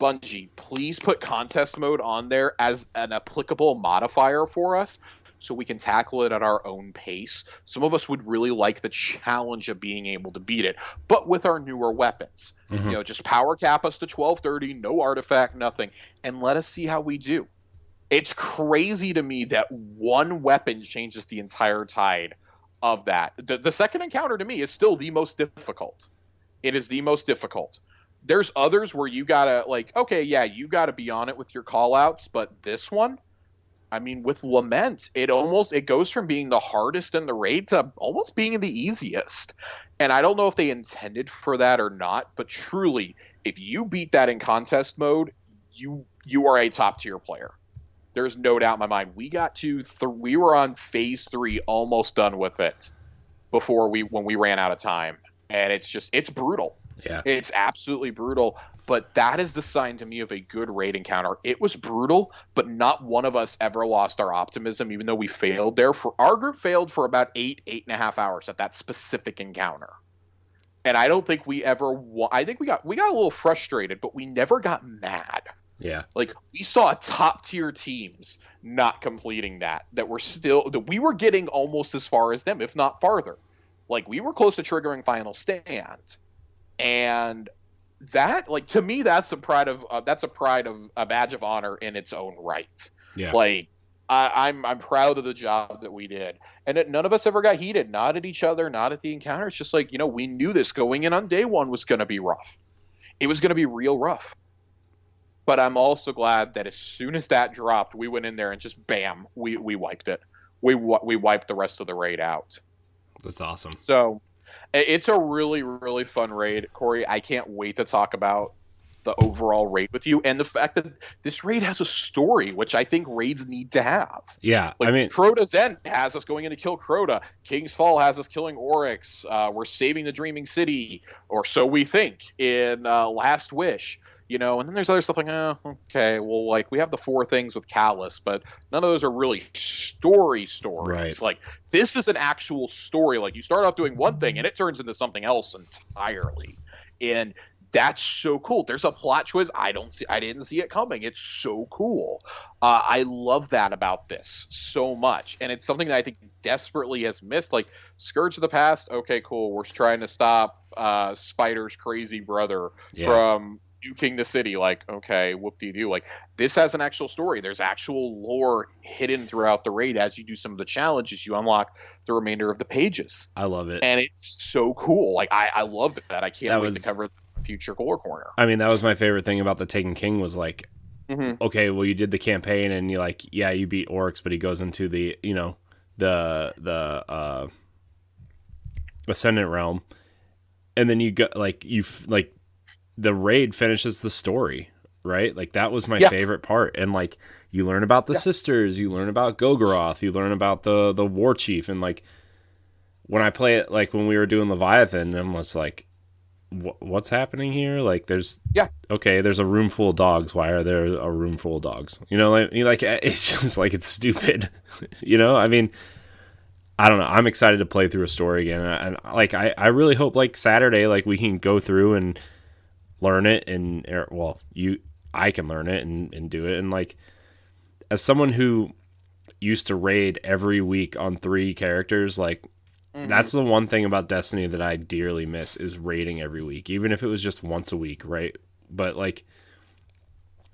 Bungie, please put contest mode on there as an applicable modifier for us so we can tackle it at our own pace. Some of us would really like the challenge of being able to beat it, but with our newer weapons. Just power cap us to 1230, no artifact, nothing, and let us see how we do. It's crazy to me that one weapon changes the entire tide of that. The second encounter to me is still the most difficult. It is the most difficult. There's others where you gotta you gotta be on it with your callouts, but this one, I mean, with Lament, it goes from being the hardest in the raid to almost being the easiest. And I don't know if they intended for that or not, but truly, if you beat that in contest mode, you are a top tier player. There's no doubt in my mind. We were on phase 3, almost done with it when we ran out of time. And it's brutal. Yeah. It's absolutely brutal. But that is the sign to me of a good raid encounter. It was brutal, but not one of us ever lost our optimism, even though we failed there. Our group failed for about 8.5 hours at that specific encounter. And I don't think we ever I think we got a little frustrated, but we never got mad. Yeah. Like, we saw top tier teams not completing that we were getting almost as far as them, if not farther. Like, we were close to triggering Final Stand. And that, like, to me, that's a a badge of honor in its own right. Yeah. Like, I'm proud of the job that we did, and that none of us ever got heated, not at each other, not at the encounter. It's just like, we knew this going in on day one was going to be rough. It was going to be real rough. But I'm also glad that as soon as that dropped, we went in there and just bam, we wiped it. We wiped the rest of the raid out. That's awesome. So it's a really, really fun raid, Corey. I can't wait to talk about the overall raid with you, and the fact that this raid has a story, which I think raids need to have. Yeah, like, I mean, Crota's End has us going in to kill Crota. King's Fall has us killing Oryx. We're saving the Dreaming City, or so we think, in Last Wish. And then there's other stuff like, okay, well, like, we have the 4 things with Callus, but none of those are really stories. Right. Like, this is an actual story. Like, you start off doing one thing, and it turns into something else entirely. And that's so cool. There's a plot twist. I didn't see it coming. It's so cool. I love that about this so much. And it's something that I think desperately has missed. Like, Scourge of the Past, okay, cool. We're trying to stop Spider's crazy brother from nuking the city. Like, okay, whoop-de-doo. Like, this has an actual story. There's actual lore hidden throughout the raid. As you do some of the challenges, you unlock the remainder of the pages. I love it. And it's so cool. Like, I loved that. I can't wait to cover future Lore Corner. I mean, that was my favorite thing about the Taken King was like, okay, well, you did the campaign and you you beat Oryx, but he goes into the the Ascendant realm, and then you got the raid finishes the story, right? Like, that was my favorite part. And like, you learn about the sisters, you learn about Gogoroth, you learn about the war chief, and like, when I play it, like when we were doing Leviathan, I'm just like, what's happening here? Like, there's there's a room full of dogs. Why are there a room full of dogs? Like it's just like, it's stupid. I mean, I don't know. I'm excited to play through a story again, and like I really hope like Saturday, like, we can go through and learn it, and I can learn it and do it. And like, as someone who used to raid every week on 3 characters, like, that's the one thing about Destiny that I dearly miss, is raiding every week, even if it was just once a week, right? But like,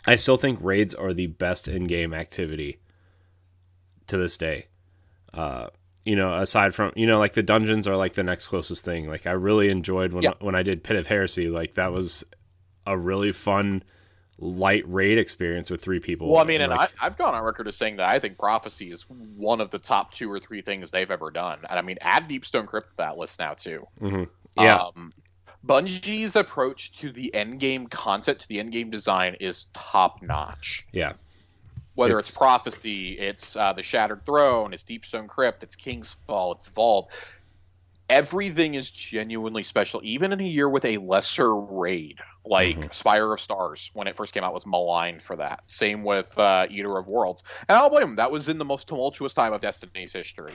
I still think raids are the best in-game activity to this day. Aside from, like, the dungeons are like the next closest thing. Like, I really enjoyed when I did Pit of Heresy. Like, that was a really fun light raid experience with 3 people. Well, I mean, and I've gone on record as saying that I think Prophecy is one of the top 2 or 3 things they've ever done. And I mean, add Deep Stone Crypt to that list now too. Yeah. Bungie's approach to the endgame content, to the endgame design, is top notch. Yeah. Whether it's Prophecy, it's the Shattered Throne, it's Deep Stone Crypt, it's King's Fall, it's Vault. Everything is genuinely special, even in a year with a lesser raid, like Spire of Stars, when it first came out, was maligned for that. Same with Eater of Worlds. And I'll blame them. That was in the most tumultuous time of Destiny's history.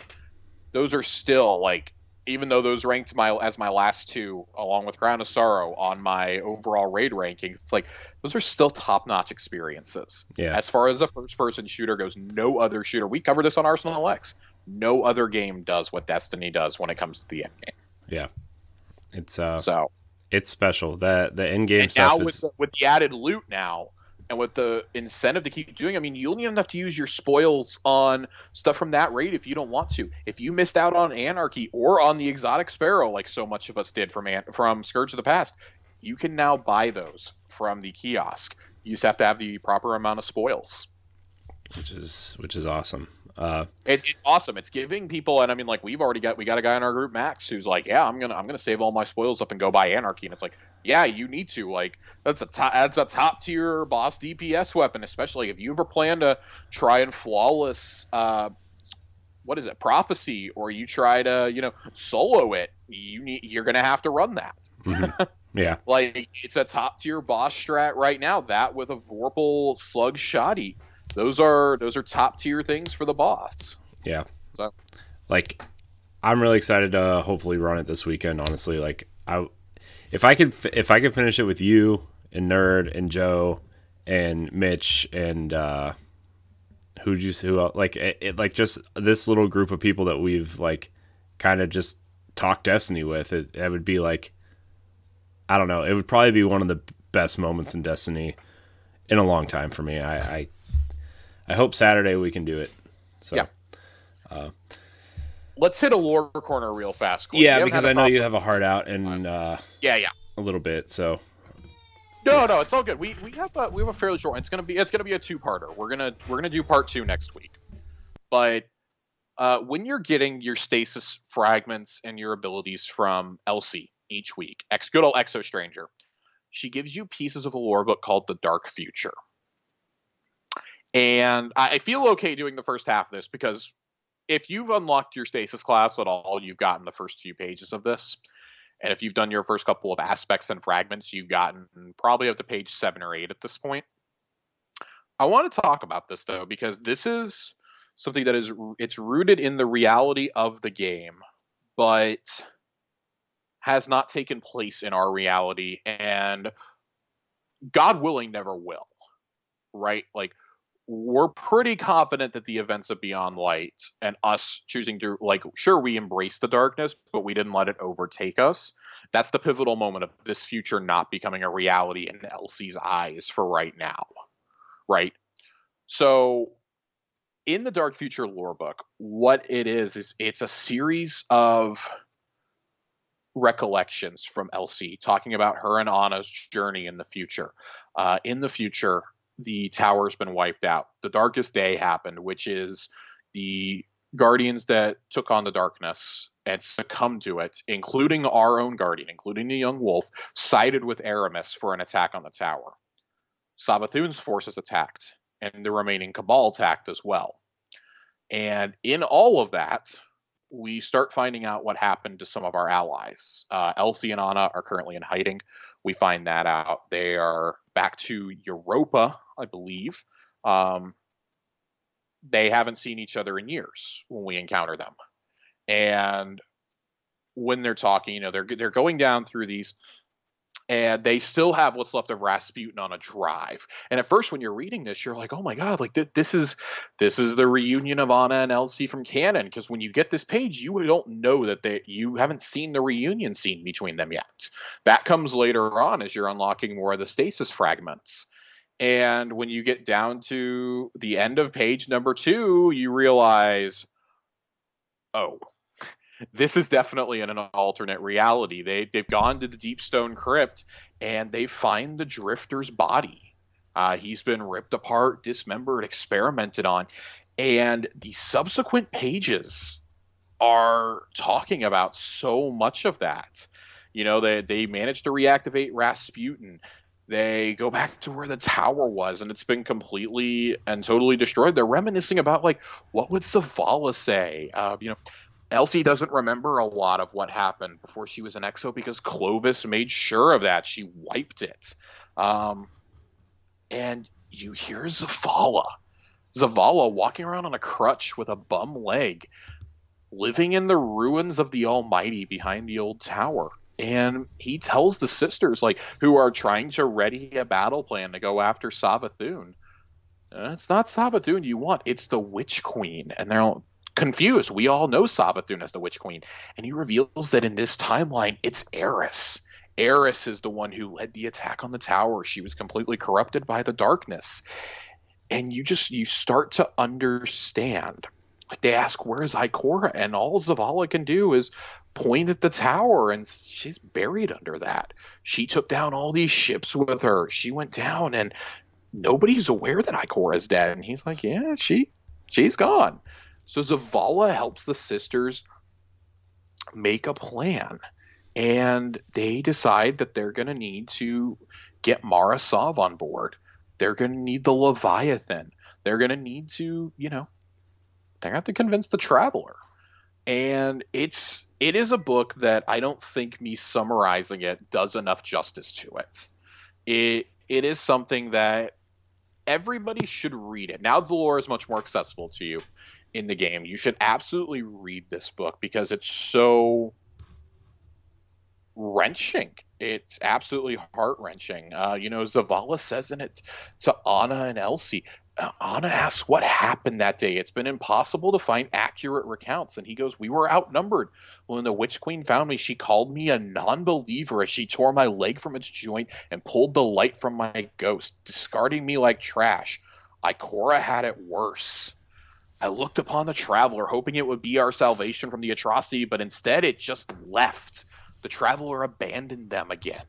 Those are still, like, even though those ranked as my last 2, along with Crown of Sorrow, on my overall raid rankings, it's like, those are still top-notch experiences. Yeah. As far as a first-person shooter goes, no other shooter. We covered this on Arsenal X. No other game does what Destiny does when it comes to the end game. Yeah, it's it's special. The end game stuff. Now is... with the added loot now, and with the incentive to keep doing, I mean, you don't even have to use your spoils on stuff from that raid if you don't want to. If you missed out on Anarchy or on the Exotic Sparrow, like so much of us did from Scourge of the Past, you can now buy those from the kiosk. You just have to have the proper amount of spoils, which is awesome. It's awesome. It's giving people, and I mean, like, we got a guy in our group, Max, who's like, yeah, I'm gonna save all my spoils up and go buy Anarchy, and it's like, yeah, you need to. Like, that's a top tier boss DPS weapon, especially if you ever plan to try and flawless Prophecy, or you try to solo it. You're gonna have to run that. Yeah, like, it's a top tier boss strat right now. That with a Vorpal Slug Shoddy. Those are top tier things for the boss. Yeah. So, like, I'm really excited to hopefully run it this weekend. Honestly, like, if I could finish it with you and Nerd and Joe and Mitch and who else? Like, like, just this little group of people that we've like kind of just talked Destiny with. It would be like I don't know. It would probably be one of the best moments in Destiny in a long time for me. I hope Saturday we can do it. So. Yeah. Let's hit a lore corner real fast. Corey. Yeah, because I know you have a heart out and yeah, a little bit. So no, it's all good. We have a fairly short one. It's gonna be a 2-parter. We're gonna do part 2 next week. But when you're getting your stasis fragments and your abilities from Elsie each week, good old Exo Stranger, she gives you pieces of a lore book called The Dark Future. And I feel okay doing the first half of this because if you've unlocked your stasis class at all, you've gotten the first few pages of this. And if you've done your first couple of aspects and fragments, you've gotten probably up to page 7 or 8 at this point. I want to talk about this, though, because this is something that it's rooted in the reality of the game, but has not taken place in our reality, and God willing, never will. Right? Like, we're pretty confident that the events of Beyond Light and us choosing to, sure, we embrace the darkness, but we didn't let it overtake us. That's the pivotal moment of this future not becoming a reality in Elsie's eyes for right now. Right? So, in the Dark Future lore book, what it is it's a series of recollections from Elsie talking about her and Anna's journey in the future. In the future, the tower's been wiped out. The darkest day happened, which is the guardians that took on the darkness and succumbed to it, including our own guardian, including the young wolf, sided with Aramis for an attack on the tower. Savathun's forces attacked, and the remaining Cabal attacked as well. And in all of that, we start finding out what happened to some of our allies. Elsie and Anna are currently in hiding. We find that out. They are back to Europa, I believe. They haven't seen each other in years when we encounter them. And when they're talking, they're going down through these, and they still have what's left of Rasputin on a drive. And at first, when you're reading this, you're like, oh my God, this is the reunion of Anna and Elsie from canon. Because when you get this page, you don't know that you haven't seen the reunion scene between them yet. That comes later on as you're unlocking more of the stasis fragments. And when you get down to the end of page number 2, you realize, oh, this is definitely in an alternate reality. They've gone to the Deep Stone Crypt, and they find the Drifter's body. He's been ripped apart, dismembered, experimented on, and the subsequent pages are talking about so much of that. They managed to reactivate Rasputin. They go back to where the tower was, and it's been completely and totally destroyed. They're reminiscing about, what would Zavala say? Elsie doesn't remember a lot of what happened before she was an Exo because Clovis made sure of that. She wiped it. And you hear Zavala walking around on a crutch with a bum leg, living in the ruins of the Almighty behind the old tower. And he tells the sisters, who are trying to ready a battle plan to go after Savathun, it's not Savathun you want, it's the Witch Queen. And they're confused. We all know Savathun as the Witch Queen. And he reveals that in this timeline, it's Eris. Eris is the one who led the attack on the tower. She was completely corrupted by the darkness. And you start to understand. They ask, where's Ikora? And all Zavala can do is point at the tower, and she's buried under that. She took down all these ships with her. She went down, and nobody's aware that Ikora is dead. And he's like, yeah, she's gone. So Zavala helps the sisters make a plan, and they decide that they're going to need to get Mara Sov on board. They're going to need the Leviathan. They're going to need to, they have to convince the Traveler. And it is a book that I don't think me summarizing it does enough justice to it. It is something that everybody should read it. Now the lore is much more accessible to you in the game. You should absolutely read this book because it's so wrenching. It's absolutely heart-wrenching. Zavala says in it to Anna and Elsie, Anna asks what happened that day. It's been impossible to find accurate recounts. And he goes, we were outnumbered. When the Witch Queen found me, she called me a non-believer as she tore my leg from its joint and pulled the light from my ghost, discarding me like trash. Ikora had it worse. I looked upon the Traveler, hoping it would be our salvation from the atrocity, but instead it just left. The Traveler abandoned them again.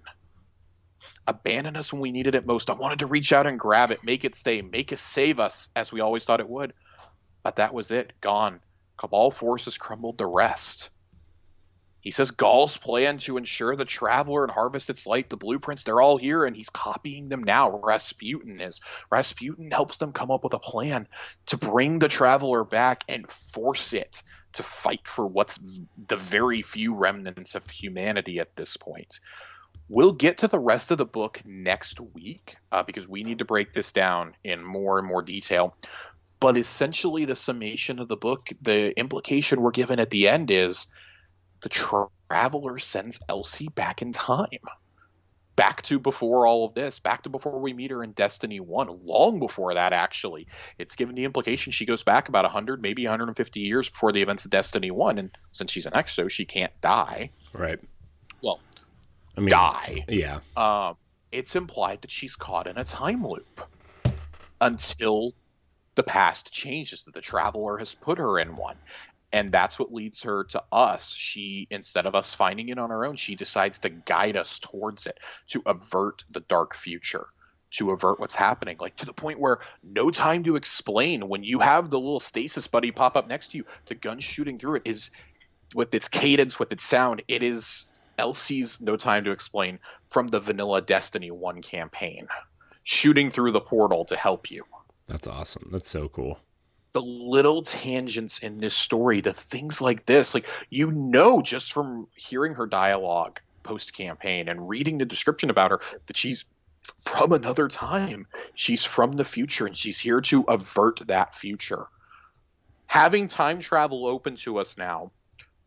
Abandoned us when we needed it most. I wanted to reach out and grab it, make it stay, make it save us, as we always thought it would. But that was it, gone. Cabal forces crumbled the rest. He says Gaul's plan to ensure the Traveler and harvest its light, the blueprints, they're all here, and he's copying them now. Rasputin is. Rasputin helps them come up with a plan to bring the Traveler back and force it to fight for what's the very few remnants of humanity at this point. We'll get to the rest of the book next week because we need to break this down in more and more detail. But essentially, the summation of the book, the implication we're given at the end is the Traveler sends Elsie back in time. Back to before all of this, back to before we meet her in Destiny 1, long before that, actually. It's given the implication she goes back about 100, maybe 150 years before the events of Destiny 1, and since she's an Exo, she can't die. Right. Well, I mean, die. Yeah. It's implied that she's caught in a time loop until the past changes, that the Traveler has put her in one. And that's what leads her to us. She, instead of us finding it on her own, she decides to guide us towards it, to avert the dark future, to avert what's happening, like to the point where no time to explain. When you have the little stasis buddy pop up next to you, the gun shooting through it is, with its cadence, with its sound, it is Elsie's No Time to Explain from the vanilla Destiny 1 campaign, shooting through the portal to help you. That's awesome. That's so cool. The little tangents in this story, the things like this, like, you know, just from hearing her dialogue post-campaign and reading the description about her, that she's from another time. She's from the future, and she's here to avert that future. Having time travel open to us now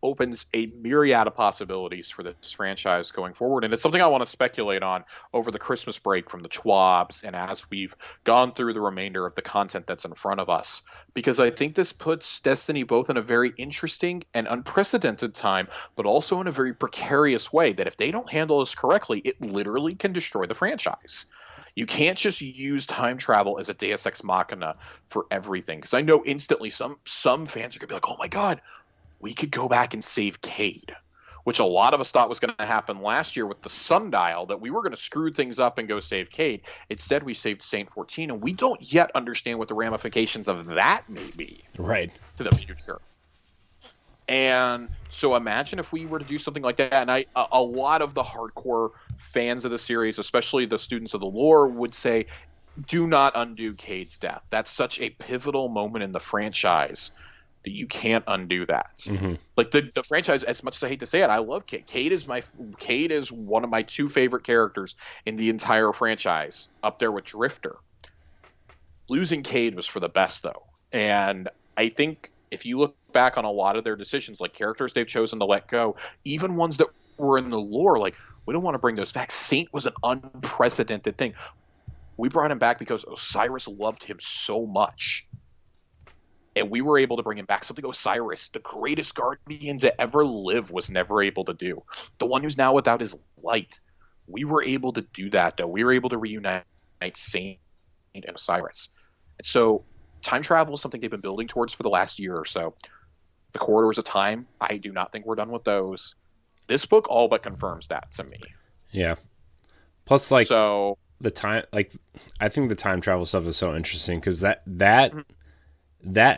opens a myriad of possibilities for this franchise going forward, and it's something I want to speculate on over the Christmas break from the Schwabs and as we've gone through the remainder of the content that's in front of us, because I think this puts Destiny both in a very interesting and unprecedented time, but also in a very precarious way that if they don't handle this correctly, it literally can destroy the franchise. You can't just use time travel as a Deus Ex Machina for everything, because I know instantly some fans are going to be like, oh my god, we could go back and save Cade, which a lot of us thought was going to happen last year with the Sundial, that we were going to screw things up and go save Cade. Instead, we saved Saint 14, and we don't yet understand what the ramifications of that may be Right. to the future. And so imagine if we were to do something like that, and a lot of the hardcore fans of the series, especially the students of the lore, would say, do not undo Cade's death. That's such a pivotal moment in the franchise that you can't undo that. Mm-hmm. Like the franchise, as much as I hate to say it, I love Cade. Cade is one of my two favorite characters in the entire franchise, up there with Drifter. Losing Cade was for the best, though. And I think if you look back on a lot of their decisions, like characters they've chosen to let go, even ones that were in the lore, like, we don't want to bring those back. Saint was an unprecedented thing. We brought him back because Osiris loved him so much. And we were able to bring him back. Something Osiris, the greatest guardian to ever live, was never able to do. The one who's now without his light. We were able to do that, though. We were able to reunite Saint and Osiris. And so time travel is something they've been building towards for the last year or so. The Corridors of Time, I do not think we're done with those. This book all but confirms that to me. Yeah. Plus, like, so the time, like, I think the time travel stuff is so interesting because that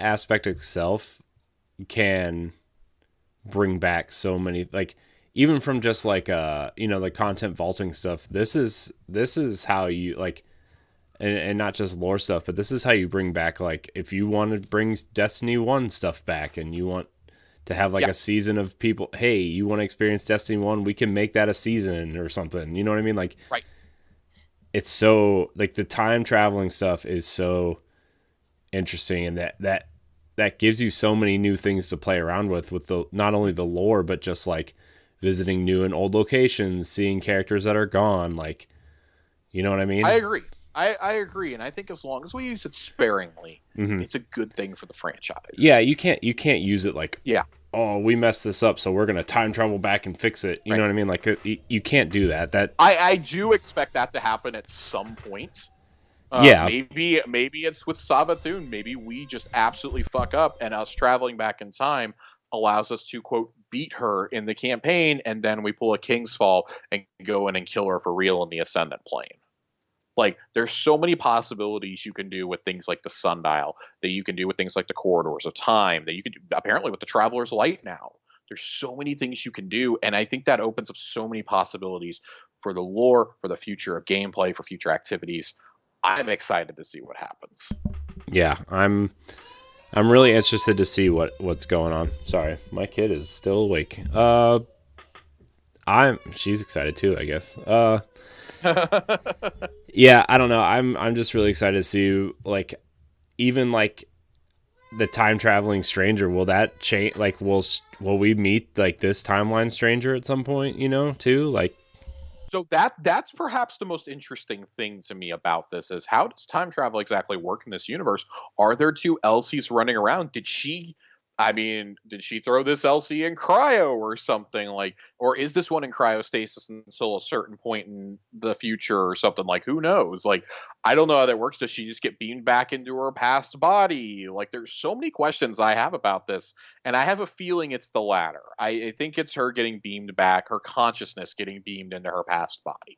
aspect itself can bring back so many, like, even from just like like content vaulting stuff. This is how you, like, and not just lore stuff, but this is how you bring back, like, if you want to bring Destiny 1 stuff back and you want to have like a season of people, hey, you want to experience Destiny 1, we can make that a season or something. You know what I mean? Like, right. It's so, like, the time traveling stuff is so interesting, and that gives you so many new things to play around with the not only the lore, but just like visiting new and old locations, seeing characters that are gone, like, you know what I mean? I agree. I agree, and I think as long as we use it sparingly, it's a good thing for the franchise. Yeah, you can't use it like, yeah, oh, we messed this up, so we're gonna time travel back and fix it. You know what I mean? Like, you can't do that. I do expect that to happen at some point. Maybe it's with Savathun. Maybe we just absolutely fuck up, and us traveling back in time allows us to, quote, beat her in the campaign, and then we pull a King's Fall and go in and kill her for real in the Ascendant Plane. Like, there's so many possibilities you can do with things like the Sundial, that you can do with things like the Corridors of Time, that you can do apparently with the Traveler's Light now. There's so many things you can do, and I think that opens up so many possibilities for the lore, for the future of gameplay, for future activities. I'm excited to see what happens. Yeah, I'm really interested to see what's going on. Sorry, my kid is still awake. She's excited too, I guess. Yeah, I don't know. I'm just really excited to see, like, even like the time traveling stranger. Will that change? Like, will we meet like this timeline stranger at some point? You know, too. Like, so that's perhaps the most interesting thing to me about this is, how does time travel exactly work in this universe? Are there two Elsies running around? Did she throw this Elsie in cryo or something, like, or is this one in cryostasis until a certain point in the future or something? Like, who knows? Like, I don't know how that works. Does she just get beamed back into her past body? Like, there's so many questions I have about this, and I have a feeling it's the latter. I think it's her getting beamed back, her consciousness getting beamed into her past body.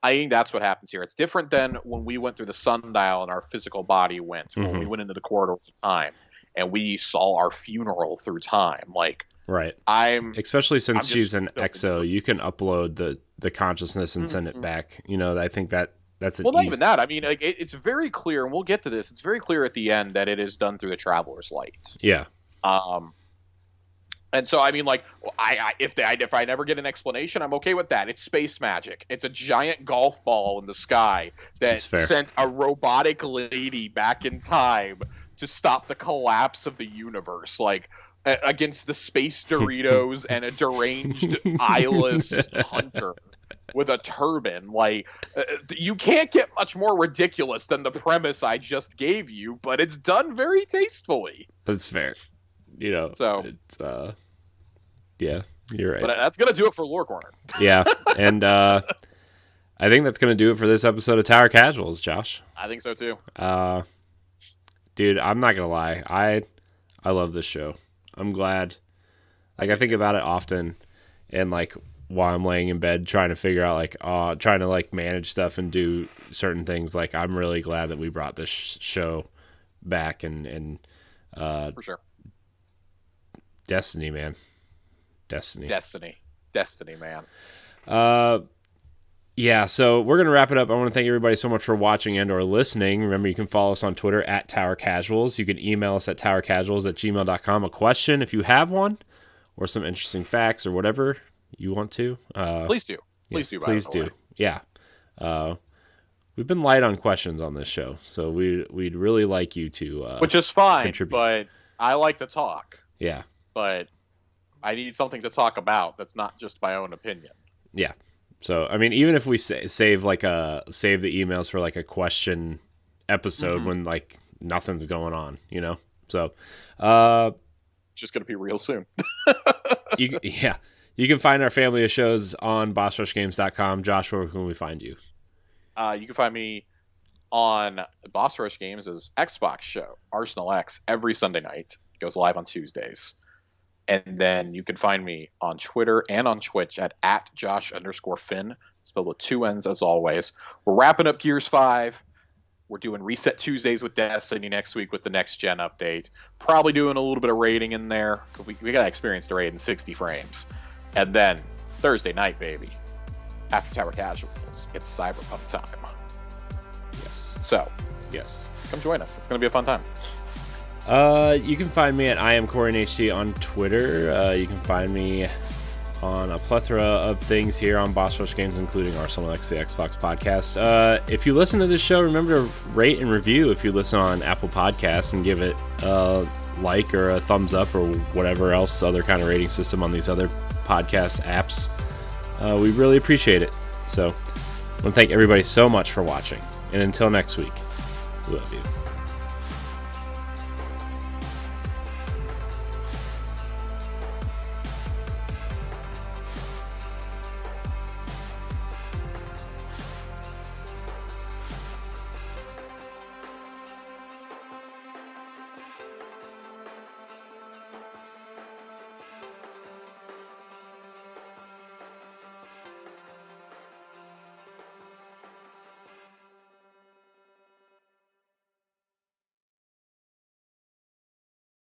I think that's what happens here. It's different than when we went through the sundial and our physical body went, when we went into the corridors of time and we saw our funeral through time. Like, right. Especially since she's an exo, you can upload the consciousness and send it back. You know, I think that's not even that. I mean, like, it's very clear, and we'll get to this. It's very clear at the end that it is done through the Traveler's Light. Yeah. And so, I mean, like, if I never get an explanation, I'm okay with that. It's space magic. It's a giant golf ball in the sky that sent a robotic lady back in time to stop the collapse of the universe, like, against the space Doritos and a deranged eyeless hunter with a turban. Like, you can't get much more ridiculous than the premise I just gave you, but it's done very tastefully. That's fair. You know, so it's yeah, you're right. But that's gonna do it for Lore Corner. Yeah, and I think that's gonna do it for this episode of Tower Casuals, Josh. I think so too. Dude, I'm not gonna lie, I love this show. I'm glad. Like, I think about it often, and like while I'm laying in bed trying to figure out, like, trying to like manage stuff and do certain things. Like, I'm really glad that we brought this show back, and for sure. Destiny, man. Destiny, man. Yeah, so we're going to wrap it up. I want to thank everybody so much for watching and or listening. Remember, you can follow us on Twitter at Tower Casuals. You can email us at towercasuals@gmail.com. A question, if you have one, or some interesting facts or whatever you want to. Please do. Please do. Yeah. We've been light on questions on this show, so we'd really like you to which is fine, contribute. But I like to talk. Yeah. But I need something to talk about that's not just my own opinion. Yeah. So, I mean, even if we save the emails for like a question episode when like nothing's going on, you know? So, just going to be real soon. You can find our family of shows on bossrushgames.com. Josh, where can we find you? You can find me on Boss Rush Games' Xbox show, Arsenal X, every Sunday night. It goes live on Tuesdays. And then you can find me on Twitter and on Twitch at @Josh_Finn, spelled with 2 N's as always. We're wrapping up Gears 5. We're doing Reset Tuesdays with Destiny next week with the next gen update. Probably doing a little bit of raiding in there, because we got experience to raid in 60 frames. And then Thursday night, baby, after Tower Casuals, it's Cyberpunk time. Yes. So, yes, come join us. It's going to be a fun time. You can find me at IamCorinHT on Twitter. You can find me on a plethora of things here on Boss Rush Games, including Arsenal X, the Xbox podcast. If you listen to this show, remember to rate and review if you listen on Apple Podcasts, and give it a like or a thumbs up or whatever else other kind of rating system on these other podcast apps. We really appreciate it. So I want to thank everybody so much for watching. And until next week, we love you.